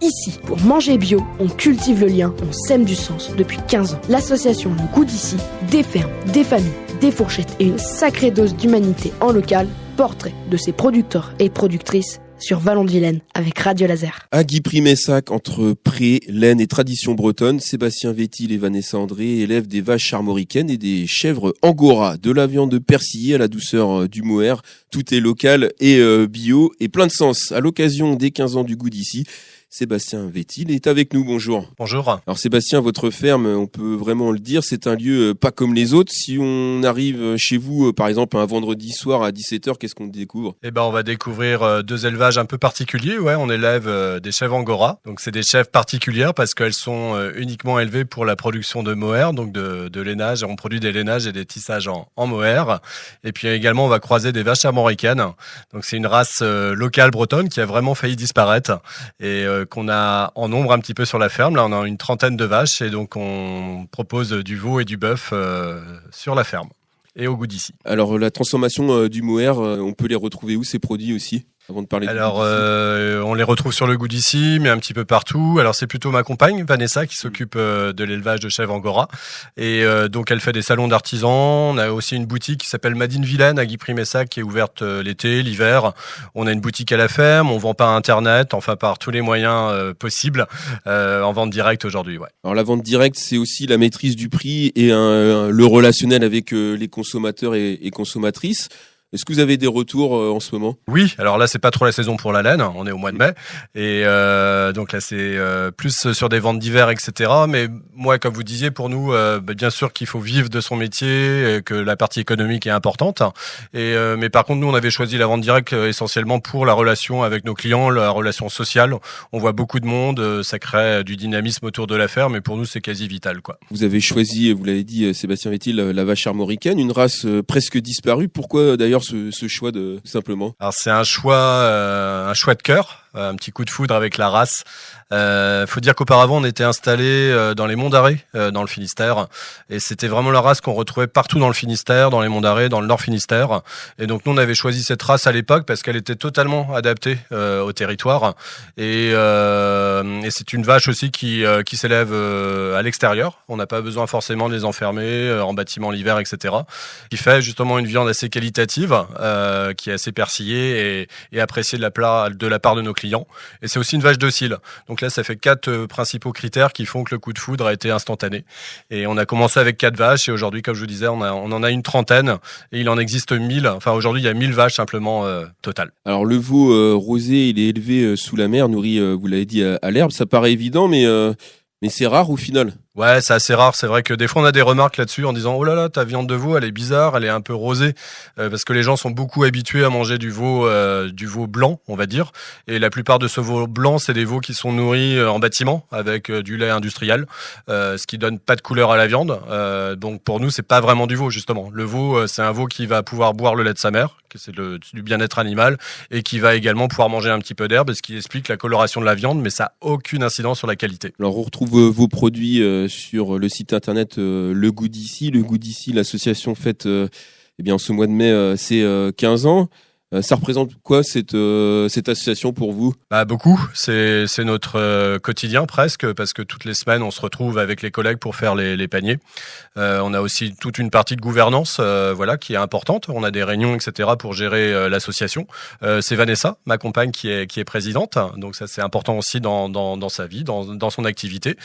Ici, pour manger bio, on cultive le lien, on sème du sens depuis 15 ans. L'association Le Goût d'ici, des fermes, des familles, des fourchettes et une sacrée dose d'humanité en local. Portrait de ses producteurs et productrices sur Vallon de Vilaine avec Radio Laser. À Guipry-Messac, entre pré, laine et tradition bretonne, Sébastien Vétil et Vanessa André élèvent des vaches armoricaines et des chèvres angora, de la viande persillée à la douceur du mohair. Tout est local et bio et plein de sens. À l'occasion des 15 ans du Goût d'ici, Sébastien Vétil est avec nous, bonjour. Bonjour. Alors Sébastien, votre ferme, on peut vraiment le dire, c'est un lieu pas comme les autres. Si on arrive chez vous, par exemple, un vendredi soir à 17h, qu'est-ce qu'on découvre ? On va découvrir deux élevages un peu particuliers. Ouais, on élève des chèvres angora. Donc c'est des chèvres particulières parce qu'elles sont uniquement élevées pour la production de mohair, donc de lainage. On produit des lainages et des tissages en mohair. Et puis également, on va croiser des vaches armoricaines. Donc c'est une race locale bretonne qui a vraiment failli disparaître et qu'on a en nombre un petit peu sur la ferme. Là, on a une trentaine de vaches et donc on propose du veau et du bœuf sur la ferme et au Goût d'ici. Alors la transformation du mohair, on peut les retrouver où ces produits aussi ? Avant de parler on les retrouve sur le Goût d'ici, mais un petit peu partout. Alors c'est plutôt ma compagne Vanessa qui s'occupe de l'élevage de chèvres angora et donc elle fait des salons d'artisans. On a aussi une boutique qui s'appelle Made in Vilaine à Guipry-Messac qui est ouverte l'été, l'hiver. On a une boutique à la ferme, on vend par internet, enfin par tous les moyens possibles en vente directe aujourd'hui. Ouais. Alors la vente directe, c'est aussi la maîtrise du prix et le relationnel avec les consommateurs et consommatrices. Est-ce que vous avez des retours en ce moment ? Oui, alors là c'est pas trop la saison pour la laine, on est au mois de mai et donc là c'est plus sur des ventes d'hiver, etc. Mais moi, comme vous disiez, pour nous, bien sûr qu'il faut vivre de son métier, et que la partie économique est importante. Mais par contre, nous on avait choisi la vente directe essentiellement pour la relation avec nos clients, la relation sociale. On voit beaucoup de monde, ça crée du dynamisme autour de la ferme, et pour nous c'est quasi vital, quoi. Vous avez choisi, vous l'avez dit, Sébastien Vétil, la vache armoricaine, une race presque disparue. Pourquoi d'ailleurs ce choix de simplement ? Alors c'est un choix de cœur, un petit coup de foudre avec la race. Faut dire qu'auparavant on était installé dans les Monts d'Arrée, dans le Finistère, et c'était vraiment la race qu'on retrouvait partout dans le Finistère, dans les Monts d'Arrée, dans le Nord Finistère. Et donc nous on avait choisi cette race à l'époque parce qu'elle était totalement adaptée au territoire. Et c'est une vache aussi qui s'élève à l'extérieur. On n'a pas besoin forcément de les enfermer en bâtiment l'hiver, etc. Qui fait justement une viande assez qualitative, qui est assez persillée et appréciée de la part de nos clients. Et c'est aussi une vache docile. Donc là, ça fait 4 principaux critères qui font que le coup de foudre a été instantané. Et on a commencé avec 4 vaches et aujourd'hui, comme je vous disais, on en a une trentaine et il en existe 1000. Enfin, aujourd'hui, il y a 1000 vaches simplement total. Alors le veau rosé, il est élevé sous la mer, nourri, vous l'avez dit, à l'herbe. Ça paraît évident, mais c'est rare au final. Ouais, c'est assez rare. C'est vrai que des fois, on a des remarques là-dessus en disant « Oh là là, ta viande de veau, elle est bizarre, elle est un peu rosée. » Parce que les gens sont beaucoup habitués à manger du veau blanc, on va dire. Et la plupart de ce veau blanc, c'est des veaux qui sont nourris en bâtiment avec du lait industriel, ce qui donne pas de couleur à la viande. Donc pour nous, c'est pas vraiment du veau, justement. Le veau, c'est un veau qui va pouvoir boire le lait de sa mère, que c'est du bien-être animal, et qui va également pouvoir manger un petit peu d'herbe, ce qui explique la coloration de la viande, mais ça n'a aucune incidence sur la qualité. Alors on retrouve vos produits sur le site internet Le Goût d'ici. Le Goût d'ici, l'association fête en ce mois de mai c'est 15 ans. Ça représente quoi cette association pour vous ? Beaucoup, c'est notre quotidien presque, parce que toutes les semaines on se retrouve avec les collègues pour faire les paniers. On a aussi toute une partie de gouvernance qui est importante. On a des réunions, etc. pour gérer l'association. C'est Vanessa, ma compagne, qui est présidente, donc ça c'est important aussi dans sa vie, dans son activité.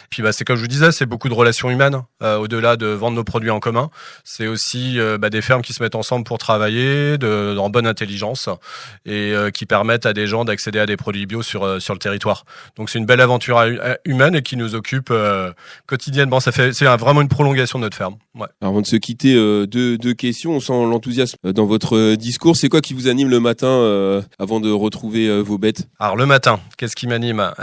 Puis c'est comme je vous disais, c'est beaucoup de relations humaines, au-delà de vendre nos produits en commun. C'est aussi des fermes qui se mettent ensemble pour travailler en bonne intelligence et qui permettent à des gens d'accéder à des produits bio sur le territoire. Donc c'est une belle aventure humaine et qui nous occupe quotidiennement. C'est vraiment une prolongation de notre ferme. Ouais. Alors avant de se quitter, deux questions. On sent l'enthousiasme dans votre discours. C'est quoi qui vous anime le matin avant de retrouver vos bêtes ? Alors le matin, qu'est-ce qui m'anime ?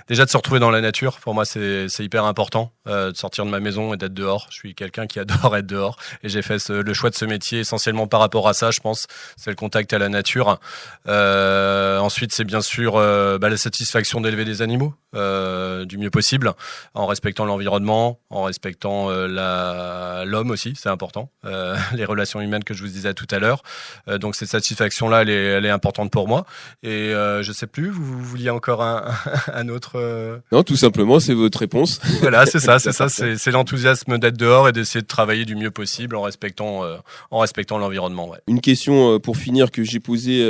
Déjà de se retrouver dans la nature. Pour moi, c'est hyper important de sortir de ma maison et d'être dehors. Je suis quelqu'un qui adore être dehors et j'ai fait le choix de ce métier essentiellement par rapport à ça, je pense. c'est le contact à la nature. Ensuite, c'est bien sûr la satisfaction d'élever des animaux du mieux possible, en respectant l'environnement, en respectant l'homme aussi, c'est important, les relations humaines que je vous disais tout à l'heure. Donc cette satisfaction-là, elle est importante pour moi. Et je sais plus, vous vouliez encore un autre Non, tout simplement, c'est votre réponse. Voilà, c'est ça, c'est l'enthousiasme d'être dehors et d'essayer de travailler du mieux possible en respectant l'environnement. Ouais. Une question pour finir que j'ai posée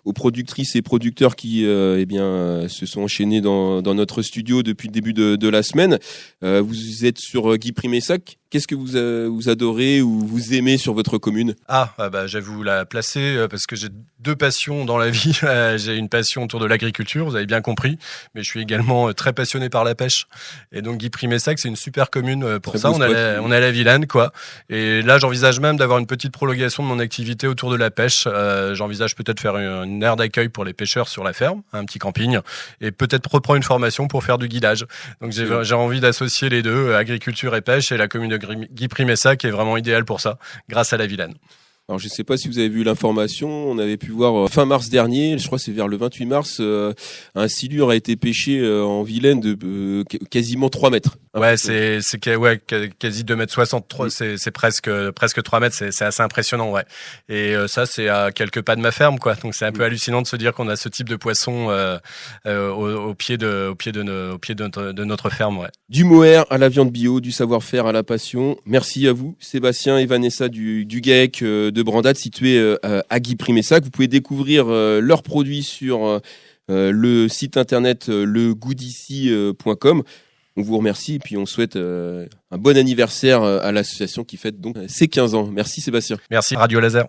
aux productrices et producteurs qui se sont enchaînés dans notre studio depuis le début de la semaine. Vous êtes sur Guy Primessac. Qu'est-ce que vous adorez ou vous aimez sur votre commune ? Je vais vous la placer parce que j'ai deux passions dans la vie. J'ai une passion autour de l'agriculture, vous avez bien compris, mais je suis également très passionné par la pêche. Et donc Guy Primessac, c'est une super commune pour ça. On est à la Vilaine, quoi. Et là, j'envisage même d'avoir une petite prolongation de mon activité autour de la pêche. J'envisage peut-être faire une aire d'accueil pour les pêcheurs sur la ferme, un petit camping, et peut-être reprendre une formation pour faire du guidage. Donc j'ai envie d'associer les deux, agriculture et pêche, et la commune de Guy Primessac est vraiment idéale pour ça, grâce à la Vilaine. Alors je ne sais pas si vous avez vu l'information, on avait pu voir fin mars dernier, je crois que c'est vers le 28 mars, un silure a été pêché en Vilaine de quasiment 3 mètres. Ouais, c'est quasi 2,60 m, c'est presque 3 mètres, c'est assez impressionnant, ouais. Et ça, c'est à quelques pas de ma ferme, quoi. Donc c'est un peu hallucinant de se dire qu'on a ce type de poisson au pied de notre ferme, ouais. Du mohair à la viande bio, du savoir-faire à la passion. Merci à vous, Sébastien et Vanessa du GAEC de Brandade, situé à Guy Primessac. Vous pouvez découvrir leurs produits sur le site internet legoudici.com. On vous remercie et puis on souhaite un bon anniversaire à l'association qui fête donc ses 15 ans. Merci Sébastien. Merci Radio Laser.